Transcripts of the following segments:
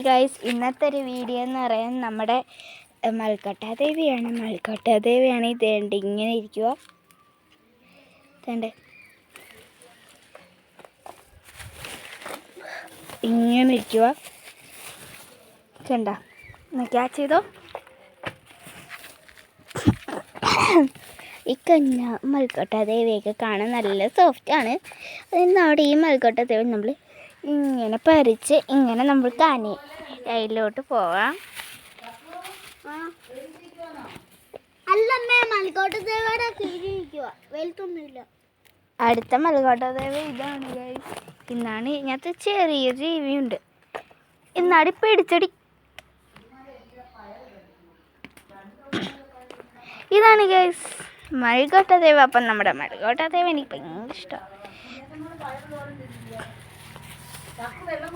Guys, ഇന്നത്തെ ഒരു video എന്ന് പറയാൻ നമ്മുടെ മൽക്കോട്ട ദേവിയാണ് ഇതേണ്ട ഇങ്ങനെ ഇരിക്കുക. ഇങ്ങനെ ഇരിക്കുക കണ്ട ക്യാച്ച് ചെയ്തോ. ഈ കഞ്ഞ മൽക്കോട്ട ദേവിയൊക്കെ കാണാൻ നല്ല സോഫ്റ്റാണ്. അതിന് അവിടെ ഈ മൽക്കോട്ട ദേവി നമ്മൾ ഇങ്ങനെ പരിച്ച് ഇങ്ങനെ നമ്മൾ അതിലോട്ട് പോവാം. അടുത്ത മൽക്കോട്ട ദേവി ഇതാണ് ഗൈസ്. ഇന്നാണ് ഇതിനകത്ത് ചെറിയ ജീവിയുണ്ട്. ഇന്നാടി പിടിച്ചടി. ഇതാണ് ഗൈസ് മൽക്കോട്ട ദേവി. അപ്പം നമ്മുടെ മൽക്കോട്ട ദേവി എനിക്ക് ഭയങ്കര ഇഷ്ടമാണ്.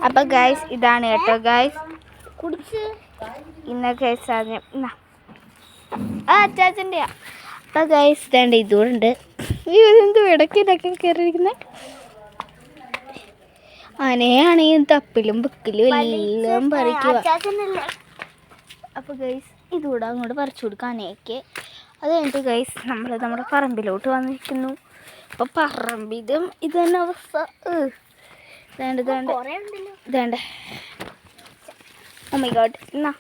അപ്പം ഗൈസ് ഇതാണ് കേട്ടോ ഗൈസ് ഇന്നൊക്കെ സാധനം അച്ചാച്ചൻ്റെയാ. അപ്പം ഗൈസ് ഇതാണ്ട് ഇതുകൊണ്ട് ഇതെന്ത് ഇടയ്ക്കിതൊക്കെ കയറിയിരിക്കുന്നത് ആനയാണെങ്കിൽ തപ്പിലും ബുക്കിലും എല്ലാം പറിക്കുക. അപ്പോൾ ഗൈസ് ഇതുകൂടെ അങ്ങോട്ട് പറിച്ചു കൊടുക്കുക ആനയ്ക്ക്. അത് കഴിഞ്ഞിട്ട് ഗൈസ് നമ്മൾ നമ്മുടെ പറമ്പിലോട്ട് വന്നിരിക്കുന്നു. അപ്പോൾ പറമ്പിലും ഇത് തന്നെ അവസ്ഥ. ഇതേണ്ട ഓ മൈ ഗോഡ്. എന്നാ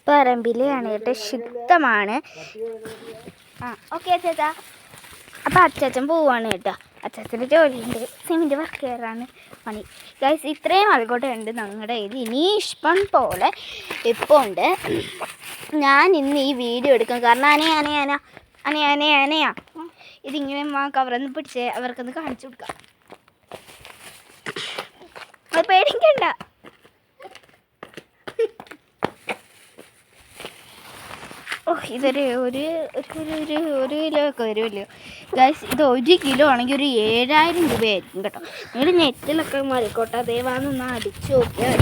പറമ്പിലാണ് കേട്ടോ, ശുദ്ധമാണ്. ഓക്കെ അച്ചാച്ചാ. അപ്പം അച്ചാച്ചൻ പോവാണ് കേട്ടോ. അച്ചാച്ചൻ്റെ ജോലിയുണ്ട്, സിമെൻറ്റ് വർക്കെയറാണ് പണി. ഗൈസ് ഇത്രയും മൽക്കോട്ടയുണ്ട് ഞങ്ങളുടെ കയ്യിൽ. ഇനി ഇഷ്ടം പോലെ ഇപ്പോൾ ഉണ്ട്. ഞാൻ ഇന്ന് ഈ വീഡിയോ എടുക്കും കാരണം അനയാ ഇതിങ്ങനെ കവറൊന്ന് പിടിച്ച് അവർക്കൊന്ന് കാണിച്ചു കൊടുക്കാം. അത് പേടിക്കണ്ട. ഇതൊരു ഒരു കിലോ ഒക്കെ വരുമല്ലോ ഗൈസ്. ഇത് 1 കിലോ ആണെങ്കിൽ ഒരു 7000 രൂപയായിരിക്കും കേട്ടോ. നിങ്ങൾ നെറ്റിലൊക്കെ മൽക്കോട്ട ദേവാന്നൊന്ന് അടിച്ചു നോക്കിയാൽ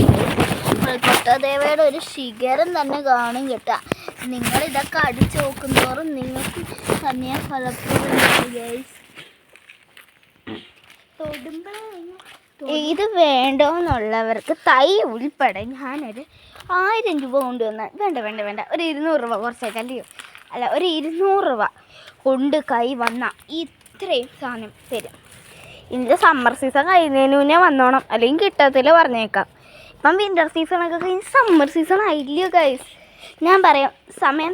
മൽക്കോട്ട ദേവയുടെ ഒരു ശിഖരം തന്നെ കാണും കേട്ടോ. നിങ്ങളിതൊക്കെ അടിച്ചു നോക്കുന്നതോറും നിങ്ങൾക്ക് തന്നെ ഫലപ്രദമാണ് ഗൈസ്. ഇത് വേണ്ടോന്നുള്ളവർക്ക് തൈ ഉൾപ്പെടെ ഞാനൊരു 1000 രൂപ കൊണ്ടുവന്നാൽ വേണ്ട ഒരു 200 രൂപ കുറച്ചേക്കല്ലയോ അല്ല ഒരു 200 രൂപ കൊണ്ട് കൈ വന്നാൽ ഇത്രയും സാധനം തരും. ഇതിൻ്റെ സമ്മർ സീസൺ കഴിയുന്നതിന് മുന്നേ വന്നോണം, അല്ലെങ്കിൽ കിട്ടത്തില്ല പറഞ്ഞേക്കാം. ഇപ്പം വിൻ്റർ സീസണൊക്കെ കഴിഞ്ഞ് സമ്മർ സീസൺ ആയില്ലയോ ഗൈസ്. ഞാൻ പറയാം സമയം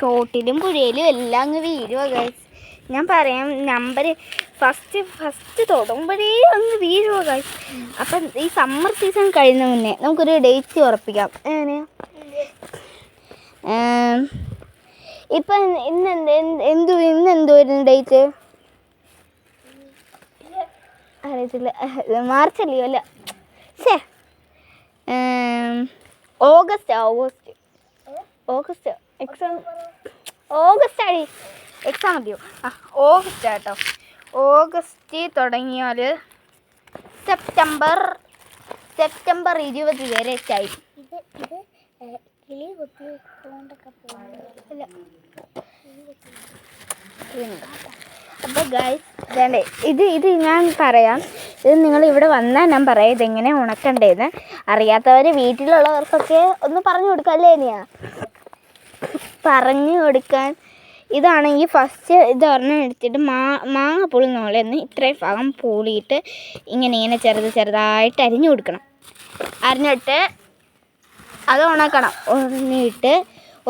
തോട്ടിലും പുഴയിലും എല്ലാം അങ്ങ് വീഴുക ഗൈസ്. ഞാൻ പറയാം നമ്പർ ഫസ്റ്റ് തുടങ്ങുമ്പോഴേ അങ്ങ് വീഴുക ഗൈസ്. അപ്പം ഈ സമ്മർ സീസൺ കഴിയുന്ന മുന്നേ നമുക്കൊരു ഡേറ്റ് ഉറപ്പിക്കാം. എങ്ങനെയാ ഇപ്പം ഇന്ന് എന്തുവായിരുന്നു ഡേറ്റ് അറിയത്തില്ല. മാർച്ചല്ലയോ അല്ല ഓഗസ്റ്റ് എക്സാം മതിയോ? ഓഗസ്റ്റ് കേട്ടോ. ഓഗസ്റ്റ് തുടങ്ങിയാൽ സെപ്റ്റംബർ 20 വരെ ആയി. അപ്പോൾ ഗൈസ് ഇത് ഞാൻ പറയാം. ഇത് നിങ്ങൾ ഇവിടെ വന്നാൽ ഞാൻ പറയാം ഇതെങ്ങനെ ഉണക്കണ്ടേന്ന്. അറിയാത്തവർ വീട്ടിലുള്ളവർക്കൊക്കെ ഒന്ന് പറഞ്ഞു കൊടുക്കാമല്ലേ? ഇനിയാ പറഞ്ഞു കൊടുക്കാൻ. ഇതാണെങ്കിൽ ഫസ്റ്റ് ഇതൊരെണ്ണം എടുത്തിട്ട് മാങ്ങ പുളിന്നോളെന്ന് ഇത്രയും ഭാഗം പൂളിയിട്ട് ഇങ്ങനെ ചെറുതായിട്ട് അരിഞ്ഞു കൊടുക്കണം. അരിഞ്ഞിട്ട് അത് ഉണക്കണം. ഉണങ്ങിയിട്ട്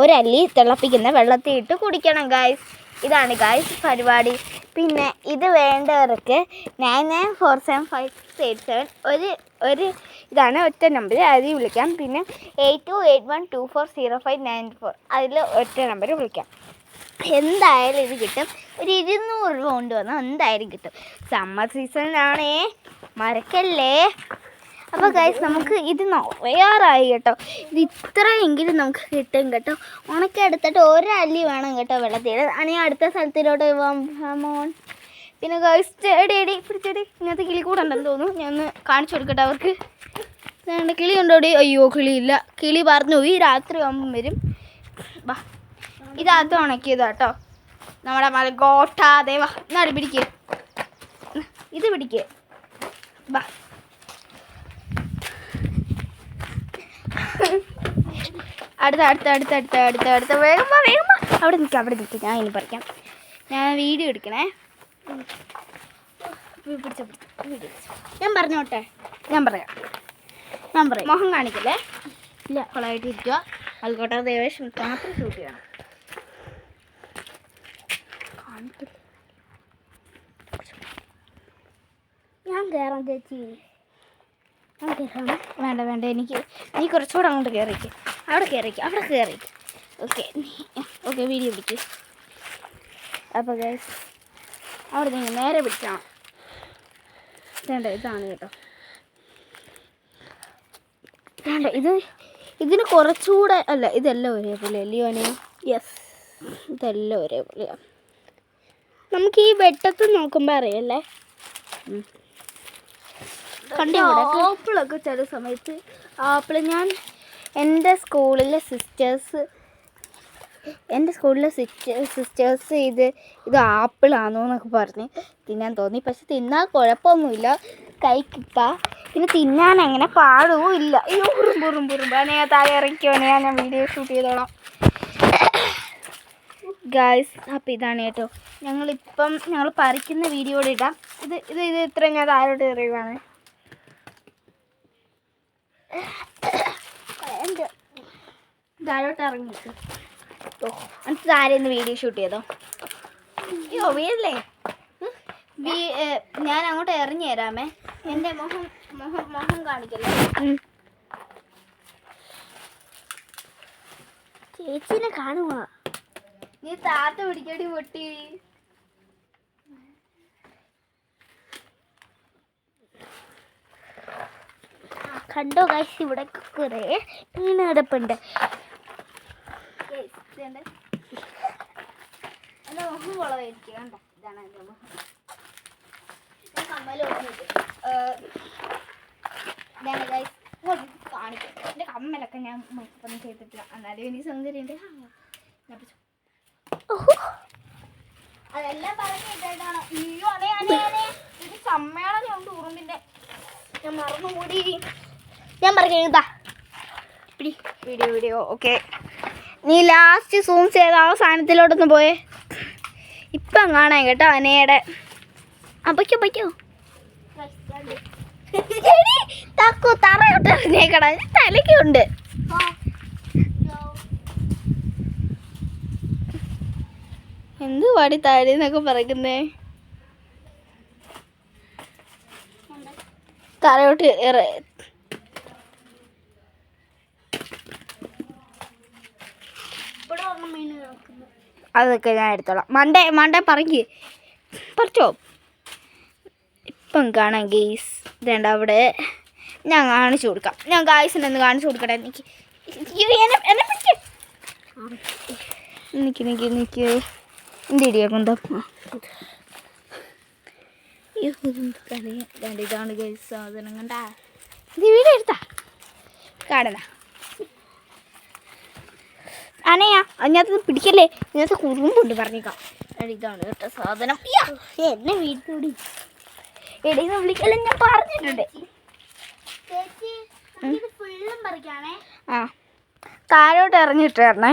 ഒരല്ലി തിളപ്പിക്കുന്ന വെള്ളത്തിൽ ഇട്ട് കുടിക്കണം ഗൈസ്. ഇതാണ് ഗൈസ് പരിപാടി. പിന്നെ ഇത് വേണ്ടവർക്ക് 99475887 ഒരു ഇതാണ് ഒറ്റ നമ്പർ, അതിൽ വിളിക്കാം. പിന്നെ 8281240594 അതിൽ ഒറ്റ നമ്പർ വിളിക്കാം. എന്തായാലും ഇത് കിട്ടും. ഒരു 200 രൂപ കൊണ്ടുവന്നാൽ എന്തായാലും കിട്ടും. സമ്മർ സീസണിലാണേ, മറക്കല്ലേ. അപ്പോൾ ഗൈസ് നമുക്ക് ഇത് നിറയാറായി കേട്ടോ. ഇത് ഇത്രയെങ്കിലും നമുക്ക് കിട്ടും കേട്ടോ. ഉണക്കി എടുത്തിട്ട് ഒരല്ലി വേണം കേട്ടോ വെള്ളത്തിൽ. ആണെങ്കിൽ അടുത്ത സ്ഥലത്തിലോട്ട് പോകാൻ. പിന്നെ ഗൈസ് പിടിച്ചെടി ഇങ്ങനത്തെ കിളി കൂടെ ഉണ്ടെന്ന് തോന്നുന്നു. ഞാൻ ഒന്ന് കാണിച്ചു കൊടുക്കട്ടെ അവർക്ക്. കിളി ഉണ്ടോടി? അയ്യോ കിളിയില്ല, കിളി പറഞ്ഞു പോയി. രാത്രി ആകുമ്പം വരും. വാ, ഇതകത്ത് ഉണക്കിയതാട്ടോ നമ്മുടെ മൽക്കോട്ട ദേവ. എന്നാലും പിടിക്കുക, ഇത് പിടിക്കുക. ബാ. അടുത്ത വേഗം വാ. അവിടെ നിൽക്കുക ഞാൻ ഇനി പറിക്കാം. ഞാൻ വീഡിയോ എടുക്കണേ. ഞാൻ പറഞ്ഞോട്ടെ. ഞാൻ പറയാം മുഖം കാണിക്കല്ലേ. ഇല്ല, കൊളായിട്ടിരിക്കുക. ആൾക്കോട്ടെ ദേവേശം മാത്രം ഷൂട്ട് ചെയ്യണം. ഞാൻ കയറാം ചേച്ചി. വേണ്ട എനിക്ക് നീ കുറച്ചുകൂടെ അങ്ങോട്ട് കയറിക്ക്. അവിടെ കയറിക്ക്. ഓക്കെ വീഡിയോ പിടിക്ക്. അപ്പോൾ ഗൈസ് അവിടെ നിങ്ങൾ നേരെ പിടിക്കണം. വേണ്ട ഇതാണ് കേട്ടോ. വേണ്ട ഇതിന് കുറച്ചുകൂടെ അല്ല, ഇതെല്ലാം ഒരേപോലെ അല്ലയോ അനിയ? യെസ്, ഇതെല്ലാം ഒരേപോലെയാണ്. നമുക്ക് ഈ വെട്ടത്ത് നോക്കുമ്പോൾ അറിയല്ലേ. ആപ്പിളൊക്കെ ചില സമയത്ത് ആപ്പിൾ ഞാൻ എൻ്റെ സ്കൂളിലെ സിസ്റ്റേഴ്സ് ഇത് ആപ്പിളാണോ എന്നൊക്കെ പറഞ്ഞ് തിന്നാൻ തോന്നി. പക്ഷെ തിന്നാൻ കുഴപ്പമൊന്നുമില്ല, കഴിക്കിപ്പ. പിന്നെ തിന്നാൻ അങ്ങനെ പാടുവും ഇല്ല. അയ്യോ ഉറുമ്പുറുമ്പുറുമ്പാനെ താഴെ ഇറക്കിയോനെ ഞാൻ വീഡിയോ ഷൂട്ട് ചെയ്തോളാം ഗായ്സ്. അപ്പോൾ ഇതാണ് കേട്ടോ. ഞങ്ങൾ പറിക്കുന്ന വീഡിയോയിൽ ഇടാം. ഇത് ഇത്ര ഞാൻ താഴോട്ട് എറിയുവാണ്. താഴോട്ട് ഇറങ്ങിയിട്ട് എന്നിട്ട് താഴെ നിന്ന് വീഡിയോ ഷൂട്ട് ചെയ്തോ. അയ്യോ വീടല്ലേ. ഞാൻ അങ്ങോട്ട് ഇറങ്ങി തരാമേ. എൻ്റെ മുഖം കാണിക്കല്ലേ. ചേച്ചീനെ കാണുക. നീ താത്ത പിടിക്കടി പൊട്ടി. കണ്ടോ ഗൈസ്, ഇവിടെ കുറേ മീൻ കിടപ്പുണ്ട്. എൻ്റെ മുഖം കുളമായിരിക്കും. കണ്ടോ, ഇതാണ് എൻ്റെ മുഖം. ഞാൻ കമ്മൽ ഓർമ്മിട്ട് ഇതാണ് ഗൈസ്. കാണിക്കാം. എൻ്റെ കമ്മലൊക്കെ ഞാൻ മൊത്തം ചെയ്തിട്ടില്ല, എന്നാലും എനിക്ക് സൗന്ദര്യമുണ്ട്. അതെല്ലാം പറഞ്ഞിട്ടാണ്. അയ്യോ അതെ ഇത് സമ്മേളനമുണ്ട് ഉറുമ്പിൻ്റെ. ഞാൻ മറന്നുകൂടി. ഞാൻ പറഞ്ഞാ വീഡിയോ ഓക്കെ. നീ ലാസ്റ്റ് സൂം ചെയ്ത ആ സാധനത്തിലോട്ടൊന്ന് പോയേ. ഇപ്പം കാണാൻ കേട്ടോ അനയുടെ. പൊയ്ക്കോ താക്കോ തറയോട്ട് ഇറങ്ങിയേക്കടാ. തലയ്ക്കുണ്ട്. എന്ത് പാടി താഴെ എന്നൊക്കെ പറയുന്നേ. തറയോട്ട് അതൊക്കെ ഞാൻ എടുത്തോളാം. മണ്ടേ പറിച്ചോ. ഇപ്പം കാണാം ഗെയ്സ്. ഇതേണ്ട അവിടെ ഞാൻ കാണിച്ചു കൊടുക്കാം. ഞാൻ ഗായ്സിനൊന്ന് കാണിച്ചു കൊടുക്കട്ടെ. എനിക്ക് എൻ്റെ ഇടിയാക്കുന്തോ. ഇതാണ് ഗൈസ് സാധനം. കണ്ടാ ഇത് വീഡിയോ എടുത്താ കാണുന്ന അനയാ. അതിനകത്ത് പിടിക്കല്ലേ, ഇതിനകത്ത് കുറുമ്പുണ്ട് പറഞ്ഞേക്കാം. ഇതാണ് കേട്ടോ സാധനം. എന്നെ വീട്ടിലൂടി എടീന്ന് വിളിക്കല്ലേ ഞാൻ പറഞ്ഞിട്ടുണ്ട്. ആ താഴോട്ട് ഇറങ്ങിയിട്ടായിരുന്നേ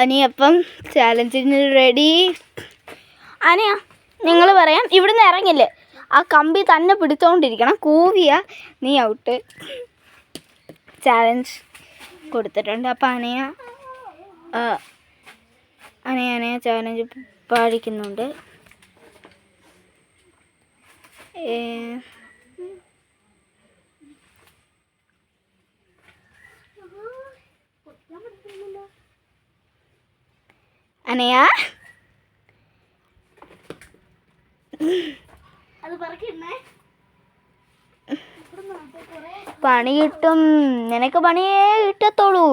അനിയപ്പം ചാലഞ്ചിന് റെഡി. അനയാ നിങ്ങൾ പറയാം, ഇവിടുന്ന് ഇറങ്ങില്ലേ ആ കമ്പി തന്നെ പിടിച്ചോണ്ടിരിക്കണം. കൂവിയ നീ ഔട്ട്. ചാലഞ്ച് കൊടുത്തിട്ടുണ്ട്. അപ്പം അനയ ചാലഞ്ച് പാലിക്കുന്നുണ്ട്. അനയ പണി കിട്ടും. നിനക്ക് പണിയേ കിട്ടത്തുള്ളൂ.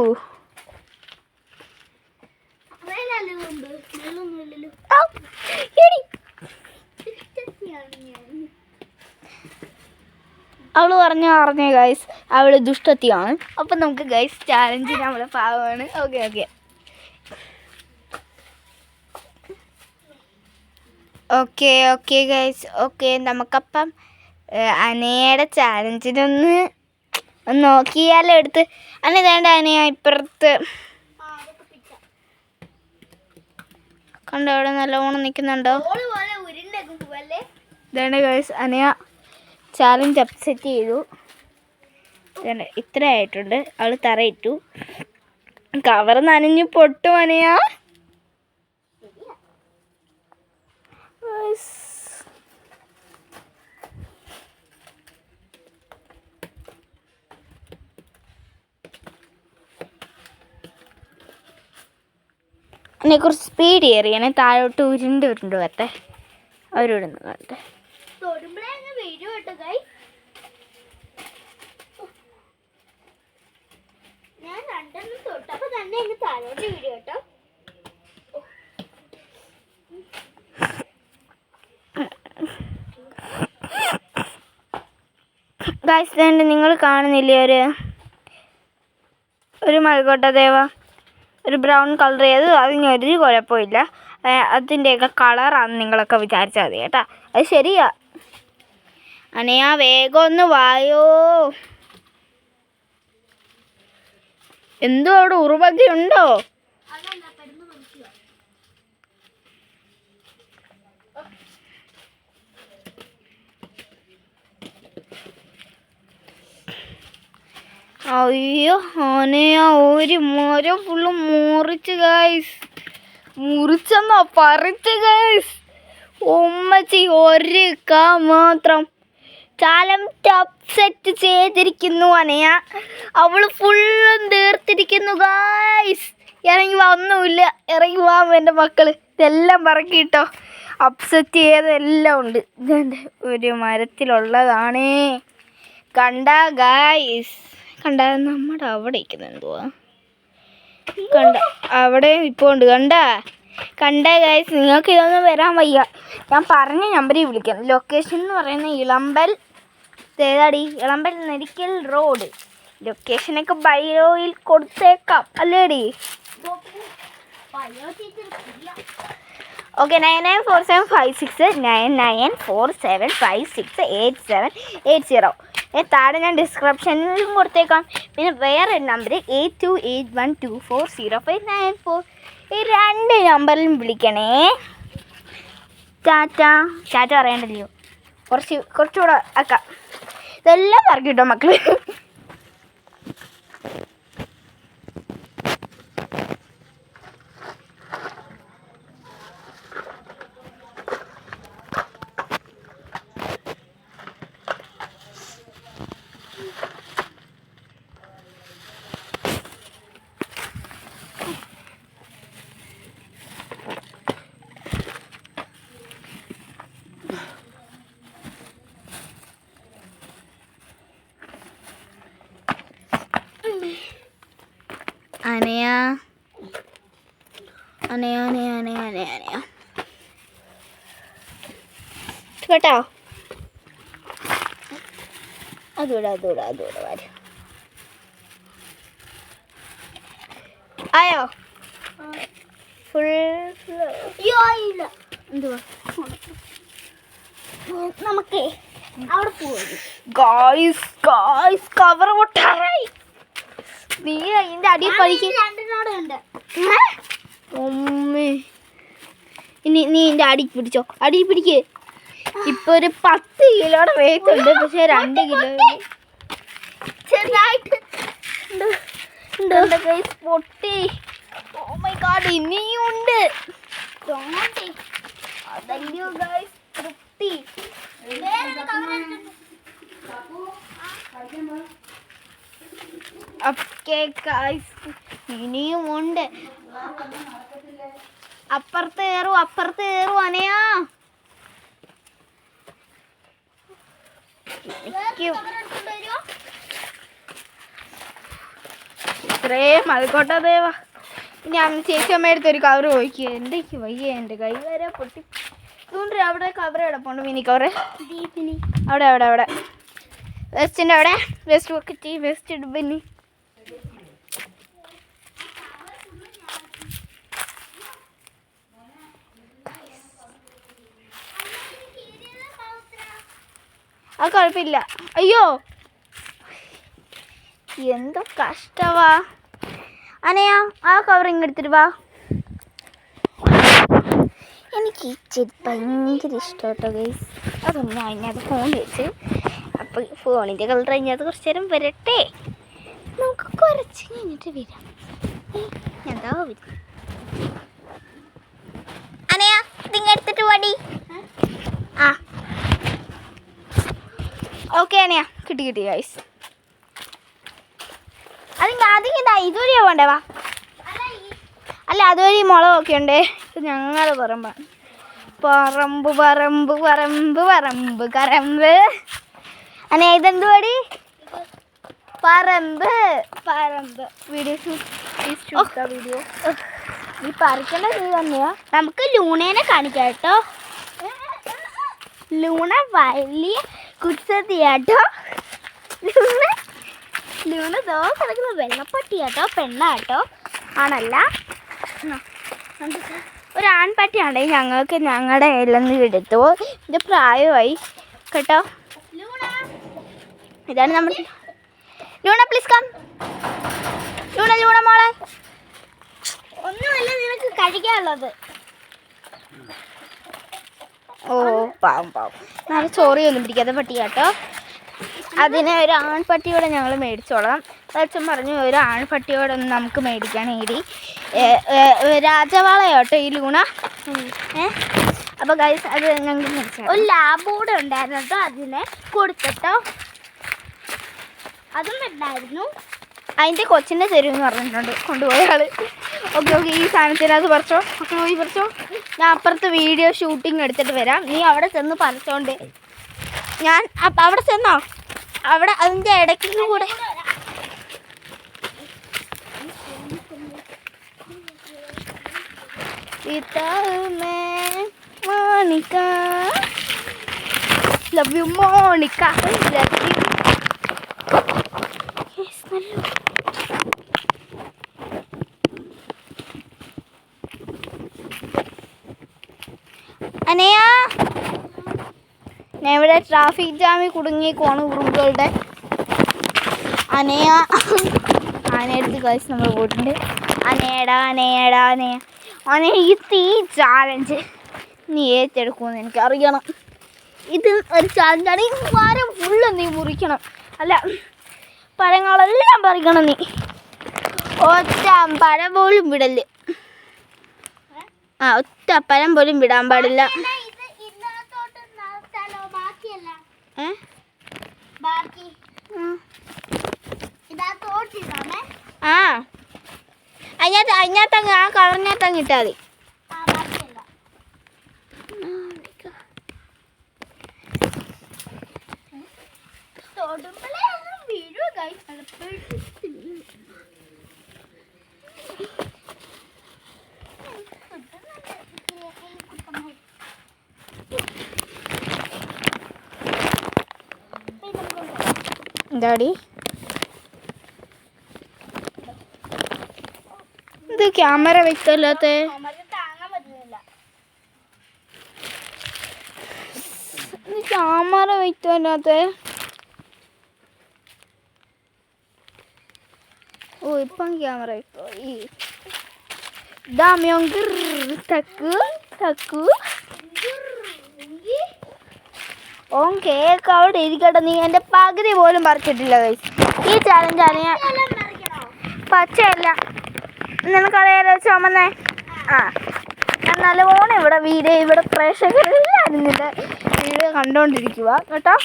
അവള് പറഞ്ഞേ ഗൈസ്, അവള് ദുഷ്ടത്തിയാണ്. അപ്പം നമുക്ക് ഗൈസ് ചാലഞ്ച് നമ്മളെ പാവമാണ്. Okay guys. നമുക്കപ്പം അനയുടെ ചാലഞ്ചിനൊന്ന് നോക്കിയാലോ എടുത്ത്. അന വേണ്ട അനയ ഇപ്പുറത്ത് കണ്ടോ, അവിടെ നല്ലോണം നിൽക്കുന്നുണ്ടോ? ഇതാണ് ഗൈസ്, അനയ ചാലഞ്ച് അപ്സെറ്റ് ചെയ്തു. ഇത്ര ആയിട്ടുണ്ട്. അവൾ തറയിട്ടു. കവർ നനഞ്ഞു പൊട്ടും അനയ. എന്നെ കുറച്ച് സ്പീഡ് കയറിയാണെ താഴോട്ട് ഉരുണ്ട് വരട്ടെ. അവരിടുന്നു വരട്ടെ. ഞാൻ രണ്ടെണ്ണം തൊട്ടപ്പോ തന്നെ എന്നെ താഴോട്ട് വീഡിയോ കേട്ടോ. ഗൈസ് നിങ്ങൾ കാണുന്നില്ലേ ഒരു മൽഗോട്ട ദേവ, ഒരു ബ്രൗൺ കളർ ചെയ്ത്. അതിനൊരു കുഴപ്പമില്ല. അതിൻ്റെയൊക്കെ കളറാണെന്ന് നിങ്ങളൊക്കെ വിചാരിച്ചാൽ മതി കേട്ടോ. അത് ശരിയാ. അനയാ വേഗം ഒന്ന് വായോ. എന്തോ അവിടെ ഉറുമതി ഉണ്ടോ? അയ്യോ അനയാ ഒരു മരം ഫുള്ള് മുറിച്ച് ഗൈസ്. മുറിച്ചെന്നോ പറിച്ച് ഗൈസ്. ഉമ്മച്ചി ഒരു മാത്രം ചാലഞ്ച് അപ്സെറ്റ് ചെയ്തിരിക്കുന്നു അനയ. അവൾ ഫുള്ളും തീർത്തിരിക്കുന്നു ഗൈസ്. ഇറങ്ങി വാ, ഒന്നുമില്ല, ഇറങ്ങി വാ എൻ്റെ മക്കള്. ഇതെല്ലാം പറക്കിട്ടോ. അപ്സെറ്റ് ചെയ്തെല്ലാം ഉണ്ട്. ഇതെൻ്റെ ഒരു മരത്തിലുള്ളതാണേ. കണ്ട ഗൈസ്, കണ്ട നമ്മുടെ അവിടെ ഇരിക്കുന്ന എന്തുവാ, കണ്ട അവിടെ ഇപ്പോൾ ഉണ്ട്. കണ്ട ഗൈസ്, നിങ്ങൾക്ക് ഇതൊന്നും വരാൻ വയ്യ. ഞാൻ പറഞ്ഞ നമ്പറിൽ വിളിക്കാം. ലൊക്കേഷൻ എന്ന് പറയുന്നത് ഇളമ്പൽ, തേതാടി ഇളമ്പൽ നെരിക്കൽ റോഡ്. ലൊക്കേഷനൊക്കെ ബയോയിൽ കൊടുത്തേക്കാം അല്ലേടി? ഓക്കെ, 994756 താഴെ ഞാൻ ഡിസ്ക്രിപ്ഷനിലും കൊടുത്തേക്കാം. പിന്നെ വേറെ നമ്പർ 8281240594. ഈ 2 നമ്പറിലും വിളിക്കണേ. ടാറ്റ അറിയണ്ടല്ലോ, കുറച്ചുകൂടെ ആക്കാം. ഇതെല്ലാം പറക്കിട്ടോ മക്കള്. അനയാ കേട്ടോ. അതൂടെ വരും. ആയോ ഫുൾ? എന്തുവാ നമുക്കേ അവിടെ പോകും. ഗായ്സ് കവർ പൊട്ടാറായി. നീ അതിന്റെ അടിയിൽ പഠിക്കും. ഇനി നീ എന്റെ അടിക്ക് പിടിച്ചോ, അടിയിൽ പിടിക്ക്. ഇപ്പൊ ഒരു 10 കിലോയുടെ വെയിറ്റ് ഉണ്ട്, പക്ഷെ 2 കിലോ ചെറുതായിട്ട് പൊട്ടി. ഓ മൈ ഗോഡ്, ഇനിയും ഉണ്ട്. അതല്ലയോ ഗൈസ് തൃപ്തി. ഇനിയും ഉണ്ട്. അപ്പുറത്ത് കയറും അനയാ. ഇത്രയും മൽക്കോട്ട ദേവ. ഞാൻ ചേച്ചിയമ്മയുടെ ഒരു കവർ ചോദിക്കുക. എൻ്റെ വയ്യ, എൻ്റെ കൈ വരെ പൊട്ടി. ഇതുകൊണ്ട് അവിടെ കവർ കിടപ്പുണ്ട്, മിനി കവർ. അവിടെ വെസ്റ്റിൻ്റെ അവിടെ വെസ്റ്റ് ബക്കറ്റ്, വെസ്റ്റ് ഇടുമ്പനി. അത് കുഴപ്പമില്ല. അയ്യോ എന്തോ കഷ്ടവാ. അനയാ ആ കവറിങ് എടുത്തിട്ട് വാ. എനിക്ക് ഈ ചെടി ഭയങ്കര ഇഷ്ടമാട്ടോ ഗൈസ്. അതൊന്നും ഞാൻ അതിനകത്ത് ഫോൺ വെച്ച്. അപ്പം ഫോണിൻ്റെ കളർ അതിനകത്ത് കുറച്ച് നേരം വരട്ടെ. നമുക്ക് കുറച്ച് കഴിഞ്ഞിട്ട് വരാം. എന്താ അനയാ ഇതിങ്ങ എടുത്തിട്ട് പാടി. ആ ഓക്കെ അനയാ കിട്ടി ഗൈസ്. അതിങ്ങനെ ഇതുവഴിയാ പോണ്ടേ? വാ. അല്ല അതുവഴി മുളകൊക്കെ ഉണ്ടേ. ഇത് ഞങ്ങളുടെ പറമ്പാണ്. പറമ്പ് പറമ്പ് പറമ്പ് പറമ്പ് കരമ്പ്. അനയാ ഇതെന്ത് പാടി? പറമ്പ് പറമ്പ്. വീഡിയോ വീഡിയോ ഈ പറിക്കേണ്ട ഇത് തന്നെയാ. നമുക്ക് ലൂണേനെ കാണിക്കാം കേട്ടോ. ലൂണ വലിയ കുസൃതിയാട്ടോ. ലൂണ ദോ കിടക്കുന്ന വെള്ളപ്പട്ടിയാട്ടോ. പെണ്ണാട്ടോ. ആണല്ല ഒരാൺപട്ടിയാണേ. ഞങ്ങൾക്ക് ഞങ്ങളുടെ ഇലന്ന് എടുത്തു. ഇത് പ്രായമായി കേട്ടോ. ഇതാണ് നമ്മൾ. Luna please come. Luna Luna മോളെ ഒന്നുമല്ല നിനക്ക് കഴിക്കാനുള്ളത്. ഓ പാവം പാവം. നല്ല ചോറിയൊന്നും പിടിക്കാതെ പട്ടിയാട്ടോ. അതിനെ ഒരു ആൺപട്ടിയോടെ ഞങ്ങൾ മേടിച്ചോളാം. അച്ഛൻ പറഞ്ഞു ഒരു ആൺപട്ടിയോടൊന്നും നമുക്ക് മേടിക്കാനേടി. രാജവാളയോട്ടോ ഈ ലൂണ. അപ്പോൾ ഗൈസ് അത് ഞങ്ങൾക്ക് മേടിച്ചു. ഒരു ലാബ് കൂടെ ഉണ്ടായിരുന്നു കേട്ടോ. അതിനെ കൊടുത്തിട്ടോ. അതും ഉണ്ടായിരുന്നു. അതിൻ്റെ കൊച്ചിൻ്റെ തരുമെന്ന് പറഞ്ഞിട്ടുണ്ട് കൊണ്ടുപോയ ആൾ. ഓക്കെ ഓക്കെ ഈ സാധനത്തിനകത്ത് പറിച്ചോ. ഓക്കെ പോയി പറിച്ചോ. ഞാൻ അപ്പുറത്ത് വീഡിയോ ഷൂട്ടിങ് എടുത്തിട്ട് വരാം. നീ അവിടെ ചെന്ന് പറിച്ചോണ്ട്. ഞാൻ അപ്പം അവിടെ ചെന്നോ? അവിടെ അതിൻ്റെ ഇടയ്ക്ക് കൂടെ Monica love you Monica love you. Anaya ഞാൻ ഇവിടെ ട്രാഫിക് ജാമിൽ കുടുങ്ങിയേക്കുവാണ് ഉറുമ്പുകളുടെ. അനയ ആനയെടുത്ത് കഴിച്ച് നമ്മൾ പോയിട്ടുണ്ട്. അനയടാ അനയടാ അനയ അനയ ഈ ചാലഞ്ച് നീ ഏറ്റെടുക്കുമെന്ന് എനിക്കറിയണം. ഇത് ഒരു ചാലഞ്ചാണ്. ഈ മരം ഫുള്ള് നീ മുറിക്കണം. അല്ല പഴങ്ങളെല്ലാം പറിക്കണം നീ. ഒറ്റ പഴം പോലും വിടല്. ഒറ്റ പഴം പോലും വിടാൻ പാടില്ല. അതിനകത്തങ്ങ് ആ കളറിനകത്തങ്ങ് ഇട്ടാൽ മതി. എന്താടി ഇത് ക്യാമറ വെക്കല്ലാത്ത? ക്യാമറ വെക്കല്ലാത്ത? ഓ ഇപ്പം ക്യാമറ വെക്കോ. ഈ ദാമ്യോങ്കർ തക്കു തക്കു ഓൻ കേക്ക് അവിടെ ഇരിക്കട്ടെ. നീ എൻ്റെ പകുതി പോലും പറിച്ചിട്ടില്ല ഗൈസ്. ഈ ചാലഞ്ചാണ് ഞാൻ. പച്ചയല്ല നിനക്കറിയാലോ ചുമന്നേ. ഞാൻ നല്ലപോലെ ഇവിടെ പ്രേക്ഷകരെല്ലാവരും നിന്റെ വീഡിയോ കണ്ടുകൊണ്ടിരിക്കുക കേട്ടോ.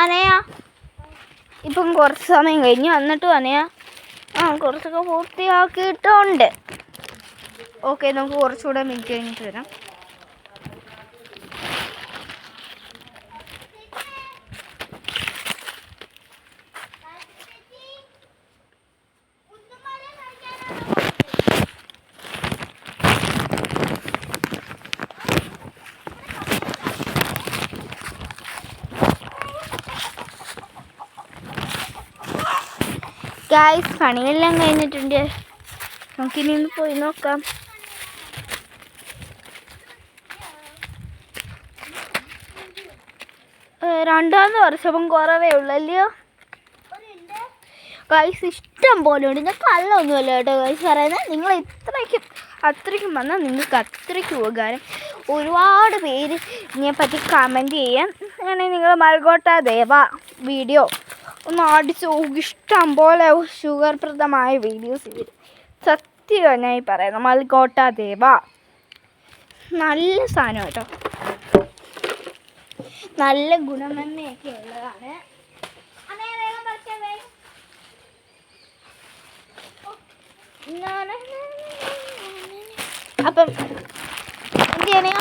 അനയാ ഇപ്പം കുറച്ച് സമയം കഴിഞ്ഞു. എന്നിട്ടും അനയാ കുറച്ചൊക്കെ പൂർത്തിയാക്കിയിട്ടുണ്ട്. ഓക്കെ നമുക്ക് കുറച്ചുകൂടെ മിനിറ്റ് കഴിഞ്ഞിട്ട് വരാം. ഗായ്സ് പണിയെല്ലാം കഴിഞ്ഞിട്ടുണ്ട്. നമുക്കിനി ഒന്ന് പോയി നോക്കാം. രണ്ടാമത് വർഷവും കുറവേ ഉള്ളല്ലയോ ഗായ്സ്. ഇഷ്ടം പോലെ ഉണ്ട്. ഞാൻ കള്ളൊന്നുമല്ല കേട്ടോ ഗായ്സ് പറയുന്നത്. നിങ്ങൾ അത്രയ്ക്കും വന്നാൽ നിങ്ങൾക്ക് അത്രയ്ക്കും ഉപകാരം. ഒരുപാട് പേര് ഇതിനെപ്പറ്റി കമൻറ്റ് ചെയ്യാം. അങ്ങനെ നിങ്ങൾ മൽഗോട്ട ദേവ വീഡിയോ ഒന്ന് അടിച്ച് ഇഷ്ടം പോലെ ഷുഗർപ്രദമായ വീഡിയോസ് വരും. സത്യമായി പറയുന്നത് മൽഗോട്ട ദേവ നല്ല സാധനം കേട്ടോ. നല്ല ഗുണമേന്മയൊക്കെ ഉള്ളതാണ്. അപ്പം എന്ത് ചെയ്യണേ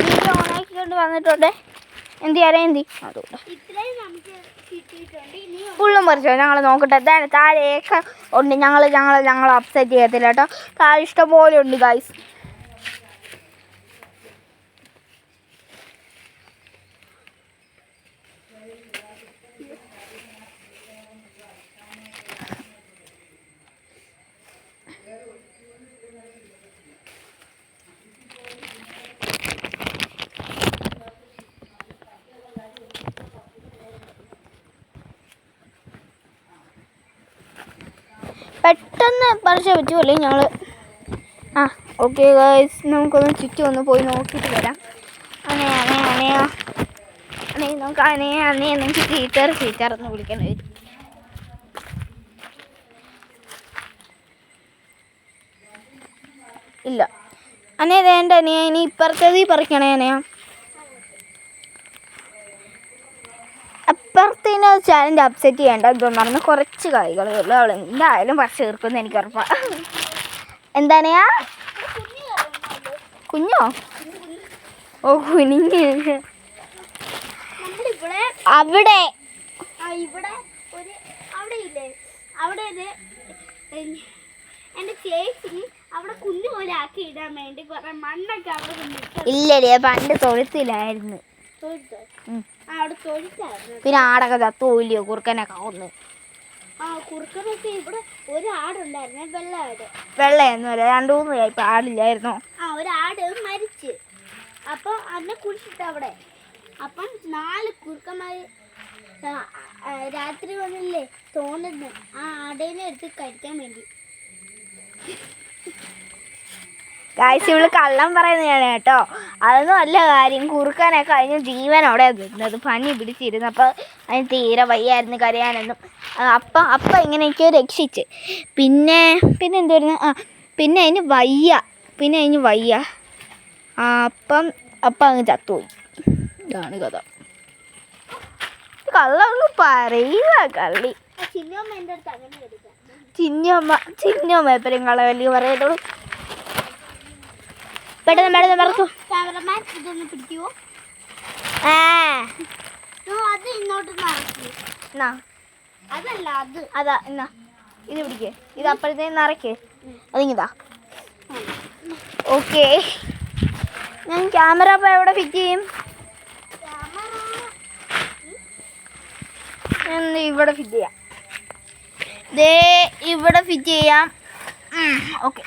വീഡിയോ ഓണാക്കിക്കൊണ്ട് വന്നിട്ടുണ്ട്. എന്ത് ചെയ്യാനേ അതുകൊണ്ട് ഫുള്ളും പറിച്ചോ. ഞങ്ങൾ നോക്കട്ടെ. താഴെയൊക്കെ ഉണ്ട്. ഞങ്ങൾ അപ്സെറ്റ് ചെയ്യത്തില്ല കേട്ടോ. താഴെ ഇഷ്ടംപോലെ ഉണ്ട് ഗൈസ്. പെട്ടെന്ന് പറിച്ച പറ്റുമല്ലേ ഞങ്ങൾ. ഓക്കെ ഗൈസ്, നമുക്കൊന്ന് ചുറ്റും ഒന്ന് പോയി നോക്കിയിട്ട് വരാം. നമുക്ക് എനിക്ക് ടീച്ചർ എന്ന് വിളിക്കേണ്ടി വരും. ഇല്ല വേണ്ട ഇനി ഇപ്പുറത്തേത് പറിക്കണേ. അപ്പുറത്തേന് ചാലഞ്ച് അപ്സെറ്റ് ചെയ്യേണ്ട. ഇതൊന്നും പറഞ്ഞ് കുറച്ച് കായ്കളേ ഉള്ളൂ. അവൾ എന്തായാലും പറിച്ച് തീർക്കുമെന്ന് എനിക്ക് ഉറപ്പാണ്. എന്താണെയാ കുഞ്ഞോ? ഓ കുനിഞ്ഞ് അവിടെ ഇല്ലല്ലേ പണ്ട് തൊഴുത്തിലായിരുന്നു. പിന്നെ ആടൊക്കെ ചത്തുപോയില്ലയോ കുറുക്കനൊക്കെ ഒന്ന്. കുറുക്കനൊക്കെ ഇവിടെ ഒരാടുണ്ടായിരുന്നേ, വെള്ളയൊന്നുമല്ല. 2-3 ഇപ്പൊ ആടില്ലായിരുന്നോ? ഒരാട് മരിച്ച്. അപ്പം അതിനെ കുടിച്ചിട്ട് അവിടെ. അപ്പം 4 കുറുക്കന്മാര് രാത്രി വന്നില്ലേ തോന്നുന്നു ആ ആടേനെ എടുത്ത് കഴിക്കാൻ വേണ്ടി. ഗായ്സ് ഇവള് കള്ളം പറയുന്നതാണ് കേട്ടോ. അതൊന്നും അല്ല കാര്യം. കുറുക്കാനൊക്കെ അതിന് ജീവനോടെ നിന്നത്. പനി പിടിച്ചിരുന്നപ്പോൾ അതിന് തീരെ വയ്യായിരുന്നു കരയാനൊന്നും. അപ്പം ഇങ്ങനെയൊക്കെയോ രക്ഷിച്ച്. പിന്നെ എന്തുവായിരുന്നു, പിന്നെ അതിന് വയ്യ. അപ്പം അങ്ങ് ചത്തുപോയി. ഇതാണ് കഥ. കള്ളൊന്നും പറയുക കള്ളി. ചിന്നമ്മ എപ്പോഴും കളവല്ലി പറയത്തുള്ളൂ. പെട്ടെന്ന് മറക്കൂ. ഇതൊന്ന് പിടിക്കുവോ? അത് ഇങ്ങോട്ട് അതല്ല അതാ എന്നാ ഇത് പിടിക്കേ. ഇത് അപ്പോഴത്തേന് നിറയ്ക്കേ. അതിങ്ങിതാ. ഓക്കെ, ഞാൻ ക്യാമറ അപ്പോൾ എവിടെ ഫിറ്റ് ചെയ്യും? ഇവിടെ ഫിറ്റ് ചെയ്യാം. ഇവിടെ ഫിറ്റ് ചെയ്യാം. ഓക്കെ.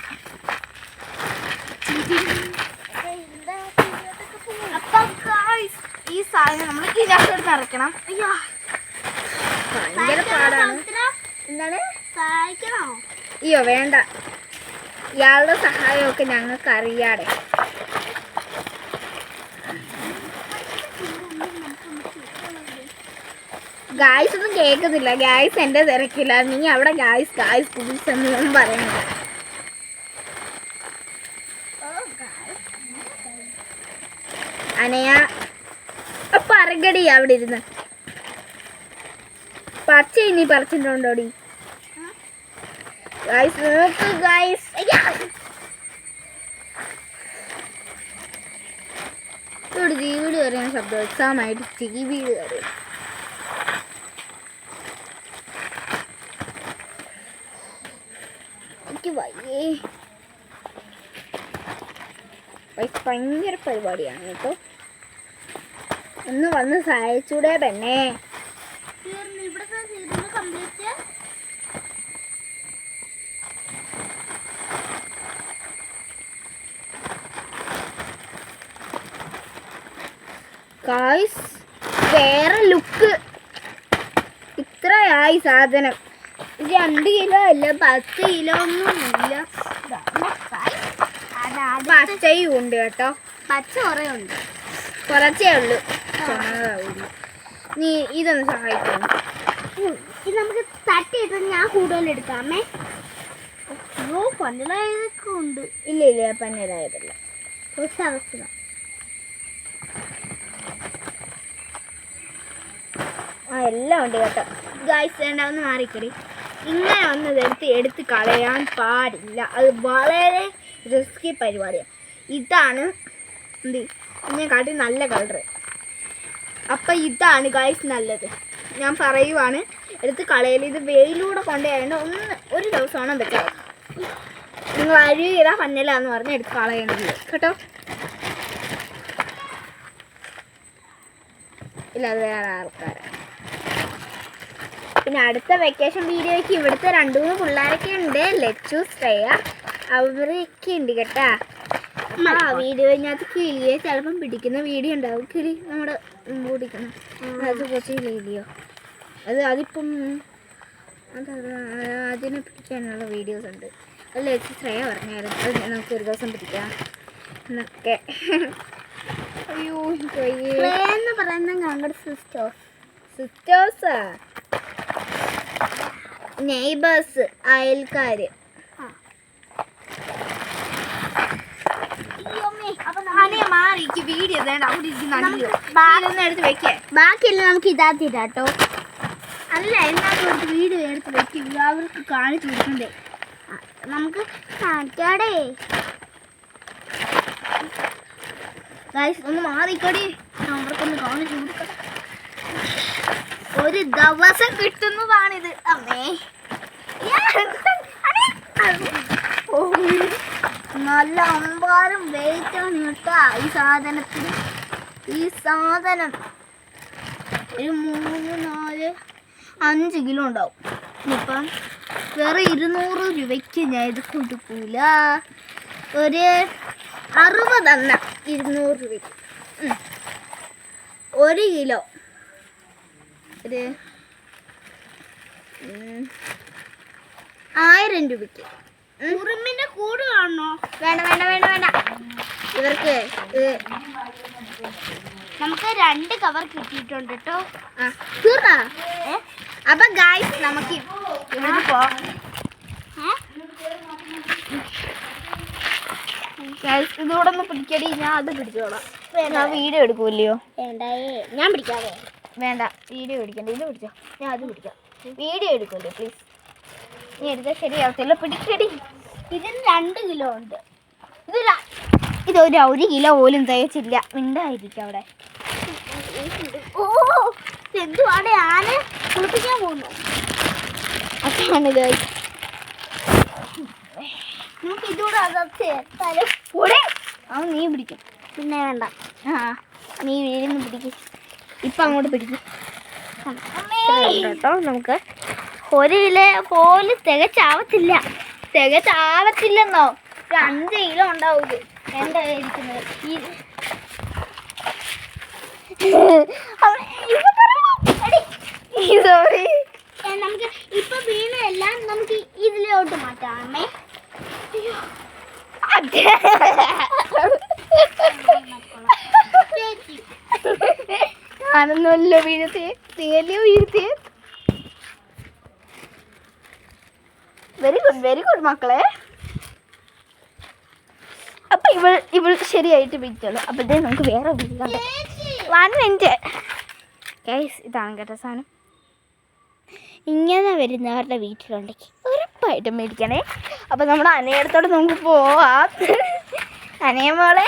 ഈ സാധനം നമ്മൾ ഇതിനകത്തോട്ട് നിറയ്ക്കണം. അയ്യോ ഭയങ്കര പാടാണ്. എന്താണ് സഹായിക്കണോ? അയ്യോ വേണ്ട, ഇയാളുടെ സഹായമൊക്കെ ഞങ്ങൾക്ക് അറിയാടെ. ഗായ്സ് ഒന്നും കേൾക്കുന്നില്ല. ഗായ്സ് എൻ്റെ തിരക്കില്ല. നീ അവിടെ ഗായ്സ് പ്ലീസ് എന്നൊന്നും പറയുന്നില്ല. അനയ പറകടി അവിടെ ഇരുന്ന് പച്ച ഇനി പറിച്ചിട്ടുണ്ടോടി? ഗായ്സ് നോക്ക് ഗായ്സ്. ഇവിടെ വീട് കയറിയ ശബ്ദം. എക്സാം ആയിട്ട് വീട് കയറി. എനിക്ക് വയ്യേ. ഭയങ്കര പരിപാടിയാണ് കേട്ടോ. ഒന്ന് വന്ന് സഹായിച്ചൂടെ പെണ്ണേ? ഗായ്സ് വേറെ ലുക്ക്. ഇത്രയായി സാധനം. 2 കിലോ അല്ല 10 കിലോ ഒന്നും ഇല്ല. പച്ചയും ഉണ്ട് കേട്ടോ. പച്ച കുറേ ഉണ്ട്, കുറച്ചേ ഉള്ളൂ. നീ ഇതൊന്ന് സഹായിക്കണം. ഇത് നമുക്ക് തട്ടിയിട്ട് ഞാൻ കൂടുതൽ എടുക്കാമേ. പന്നലായതൊക്കെ ഉണ്ട്. ഇല്ല ഇല്ല പന്നലായതല്ല, കുറച്ച് അവസ്ഥ. എല്ലാം ഉണ്ട് കേട്ടോ. ഗായ്സ് വേണ്ടാവുന്ന മാറിക്കടി. ഇങ്ങനെ വന്നത് എടുത്ത് കളയാൻ പാടില്ല. അത് വളരെ റിസ്കി പരിപാടിയാണ്. ഇതാണ് ഇതിനെക്കാട്ടി നല്ല കളറ്. അപ്പം ഇതാണ് ഗായ്സ് നല്ലത്. ഞാൻ പറയുവാണ്, എടുത്ത് കളയൽ. ഇത് വെയിലൂടെ കൊണ്ടുപോയാണ്ട് ഒരു ദിവസമാണ് വെച്ചത്. നിങ്ങൾ അഴുകിയതാ പന്നലാന്ന് പറഞ്ഞ് എടുത്ത് കളയണില്ല കേട്ടോ. ഇല്ല അത് വേറെ ആൾക്കാരാണ്. പിന്നെ അടുത്ത വെക്കേഷൻ വീഡിയോയ്ക്ക് ഇവിടുത്തെ 2-3 പിള്ളേരൊക്കെ ഉണ്ട്. ലച്ചു ശ്രേയ അവരൊക്കെ ഉണ്ട് കേട്ടാ. ആ വീഡിയോയിനകത്ത് കിളിയെ ചിലപ്പം പിടിക്കുന്ന വീഡിയോ ഉണ്ടാവും. കിളി നമ്മുടെ പിടിക്കണം. അത് കുറച്ച് വീഡിയോ അതിപ്പം അതിനെ പിടിക്കാനുള്ള വീഡിയോസ് ഉണ്ട്. അത് ലച്ചു ശ്രേയ പറഞ്ഞായിരുന്നു. അത് നമുക്ക് ഒരു ദിവസം പിടിക്കാം എന്നൊക്കെ. അയ്യോ എന്ന് പറയുന്ന ഞങ്ങളുടെ സിസ്റ്റേഴ്സാ, നെയ്ബേഴ്സ്, അയൽക്കാര്. വീഡിയോ എടുത്ത് വെക്കേ. ബാക്കിയല്ല നമുക്ക് ഇതാത്തിട്ടോ. അല്ല എന്നാലും വീഡിയോ എടുത്ത് വെക്കും. അവർക്ക് കാണിച്ചു കൊടുക്കണ്ടേ. നമുക്ക് കാണിക്കാടേ. ഒന്ന് മാറിക്കടി. അവർക്കൊന്ന് കാണിച്ചു കൊടുക്കട്ടെ. ഒരു ദിവസം കിട്ടുന്നതാണിത്. അമ്മേ നല്ല അമ്പാരം വെയിറ്റാണ് കേട്ടാ ഈ സാധനത്തിന്. ഈ സാധനം ഒരു 3, 4, 5 കിലോ ഉണ്ടാവും. ഇപ്പം വേറെ 200 രൂപയ്ക്ക് ഞാൻ ഇത് കൊടുക്കൂല. ഒരു 60 എണ്ണം 200 രൂപയ്ക്ക്. 1 കിലോ ഒരു 1000 രൂപയ്ക്ക്. ഉറുമ്പിന്റെ കൂട് കാണണോ? വേണ്ട വേണ്ട വേണ്ട വേണ്ട. ഇവർക്ക് നമുക്ക് 2 കവർ കിട്ടിയിട്ടുണ്ട് കേട്ടോ. തീർന്നാ? അപ്പൊ ഗായ്സ് നമുക്ക് ഇവിടെ പോവാം. ഇതോടെ ഒന്ന് പിടിക്കടി. ഞാൻ അത് പിടിച്ചോളാം. ഞാൻ വീഡിയോ എടുക്കൂല്ലയോ? വേണ്ടായേ, ഞാൻ പിടിക്കാതെ. വേണ്ട, വീഡിയോ പിടിക്കണ്ട. ഇത് പിടിച്ചോ, ഞാൻ അത് പിടിക്കാം. വീഡിയോ എടുക്കൂല്ലേ പ്ലീസ്. നീ എടുത്താൽ ശരിയാവത്തില്ല. പിടിക്കടി. ഇതിന് 2 കിലോ ഉണ്ട്. ഇതൊരു 1 കിലോ പോലും തികച്ചില്ല. മിണ്ടായിരിക്കും അവിടെ. ഓ എന്തുവാടെ ആന കുളിപ്പിക്കാൻ പോകുന്നു. അതാണിത്. നമുക്ക് ഇതൂടെ കൂടെ നീ പിടിക്കും. പിന്നെ വേണ്ട. നീ വീടിന്ന് പിടിക്കും. ഇപ്പം അങ്ങോട്ട് പിടിക്കും കേട്ടോ. നമുക്ക് 1 കിലോ പോലും തികച്ചാവത്തില്ലെന്നോ. 5 കിലോ ഉണ്ടാവും. എൻ്റെ ഇരിക്കുന്നത് സോറി. നമുക്ക് ഇപ്പൊ വീണതെല്ലാം നമുക്ക് ഇതിലോട്ട് മാറ്റാമേ. ഞാനൊന്നുമല്ലോ വീഴത്തേ, നീയല്ലേ വീഴ്ത്തേ. വെരി ഗുഡ് മക്കളെ. അപ്പൊ ഇവൾ ശരിയായിട്ട് പിടിച്ചോളൂ. അപ്പോഴത്തേ നമുക്ക് വേറെ വീടുണ്ട്. 1 മിനിറ്റ് ഗൈസ്. ഇതാണ് കേട്ടോ സാധനം. ഇങ്ങനെ വരുന്നവരുടെ വീട്ടിലുണ്ടെങ്കിൽ ഉറപ്പായിട്ടും മേടിക്കണേ. അപ്പൊ നമ്മുടെ അനയടുത്തോടെ നമുക്ക് പോവാം. അനയ മോളെ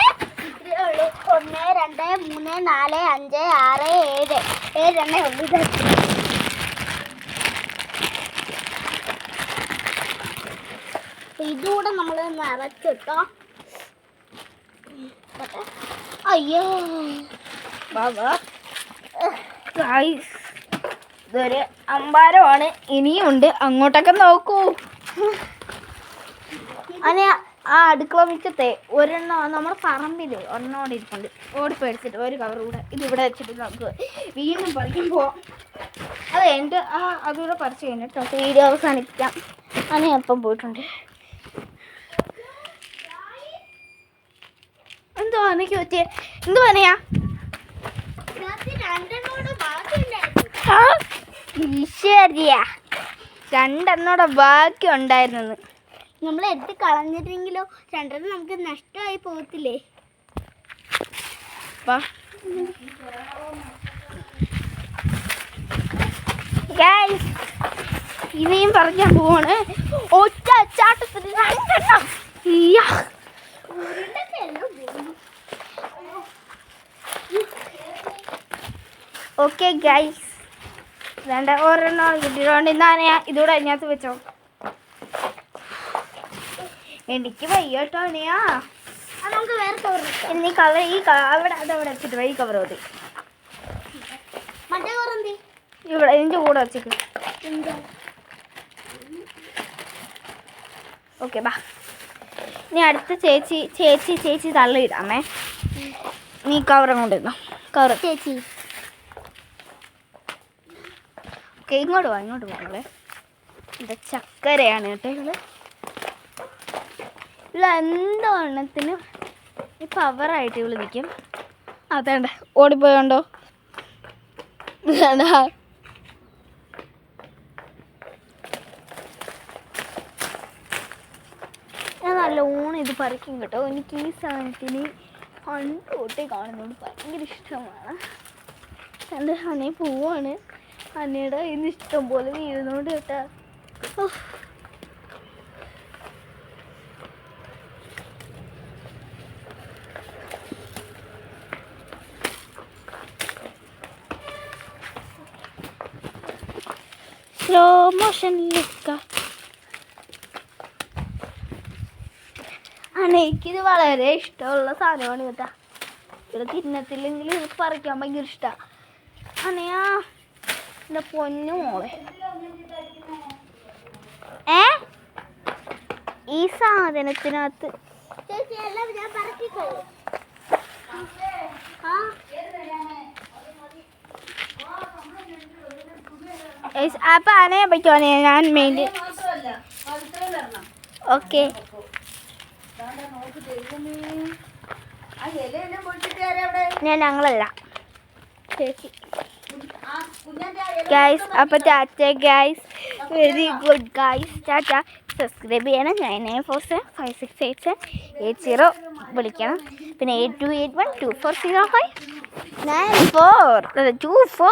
1, 2, 3, 4, 5, 6, 7 എണ്ണേ ഉള്ളൂ. ഇതുകൂടെ നമ്മൾ നിറച്ചിട്ടോ. അയ്യോ ബാബാ. ഇതൊരു അമ്പാരമാണ്. ഇനിയും ഉണ്ട്. അങ്ങോട്ടൊക്കെ നോക്കൂ. ആ അടുക്കള മിറ്റത്തെ ഒരെണ്ണം നമ്മുടെ പറമ്പിൽ ഒരെണ്ണം കൂടെ ഇരിപ്പുണ്ട്. ഓടിപ്പടിച്ചിട്ട് ഒരു കവർ കൂടെ ഇതിവിടെ വെച്ചിട്ട് നമുക്ക് വീണ്ടും പറിക്കാൻ പോവാം. അത് എൻ്റെ അതുകൂടെ പറിച്ച് കഴിഞ്ഞിട്ടോ വീഡിയോ അവസാനിപ്പിക്കാം. അങ്ങനെ അപ്പം പോയിട്ടുണ്ട്. എന്തോ എനിക്ക് പറ്റിയ എന്ത് പറയാ ഈശ്വര്യ 2 ബാക്കി ഉണ്ടായിരുന്നു. നമ്മൾ എടുത്ത് കളഞ്ഞിട്ടെങ്കിലോ 2 നമുക്ക് നഷ്ടമായി പോകത്തില്ലേ? ഇവയും പറിക്കാൻ പോവാണ്. ഒറ്റ ചാട്ടത്തിന് 2 ഓക്കെ ഗൈസ്, ഒരെണ്ണം കിട്ടിയിട്ടുണ്ട്. എന്നാ ഇതൂടെ അതിനകത്ത് വെച്ചോ. എനിക്ക് വയ്യോട്ടോ അനിയാ. നമുക്ക് വേറെ കവർ ഇനി കവർ അവിടെ അതവിടെ വെച്ചിട്ട് ഈ കവർ മതി. മറ്റേ കവർ എന്തി ഇവിടെ ഇതിൻ്റെ കൂടെ വെച്ചേക്ക്. ഓക്കെ ബാ. ഇനി അടുത്ത ചേച്ചി തള്ളിയിടാമേ. നീ കവറും കൊണ്ടിരുന്നോ. കവർ ചേച്ചി ഓക്കെ ഇങ്ങോട്ട് വാ നമ്മളെ. ഇത് ചക്കരയാണ് കേട്ടോ. എന്തോ എണ്ണത്തിനും ഈ പവറായിട്ട് ഇവള് നിൽക്കും. അതേണ്ട ഓടിപ്പോയോണ്ടോ. ഞാൻ നല്ലോണം ഇത് പറിക്കും കേട്ടോ. എനിക്ക് ഈ സാധനത്തിന് പണ്ട് തൊട്ടേ കാണുന്നതുകൊണ്ട് ഭയങ്കര ഇഷ്ടമാണ്. എൻ്റെ ഹണി പോവാണ്. ഹണിയുടെ ഇന്ന് ഇഷ്ടം പോലെ വീഴുന്നോണ്ട് കേട്ടാ. സ്ലോ മോഷനിലേക്ക. എനിക്കിത് വളരെ ഇഷ്ടമുള്ള സാധനമാണ് കേട്ടാ. ഇത് തിന്നത്തില്ലെങ്കിൽ ഇത് പറിക്കാൻ ഭയങ്കര ഇഷ്ടമാണ്. അനയാ എൻ്റെ പൊന്നു മോളെ. ഈ സാധനത്തിനകത്ത് അപ്പൊ അനയെ പറ്റുമോ? ഞാൻ മെയിൻ ഓക്കെ. ഞങ്ങളല്ല ചേച്ചി. ഗൈസ് അപ്പോൾ Tata guys. Very good guys. Tata. Subscribe ചെയ്യണം. 99468680 വിളിക്കണം. പിന്നെ 8281240594 24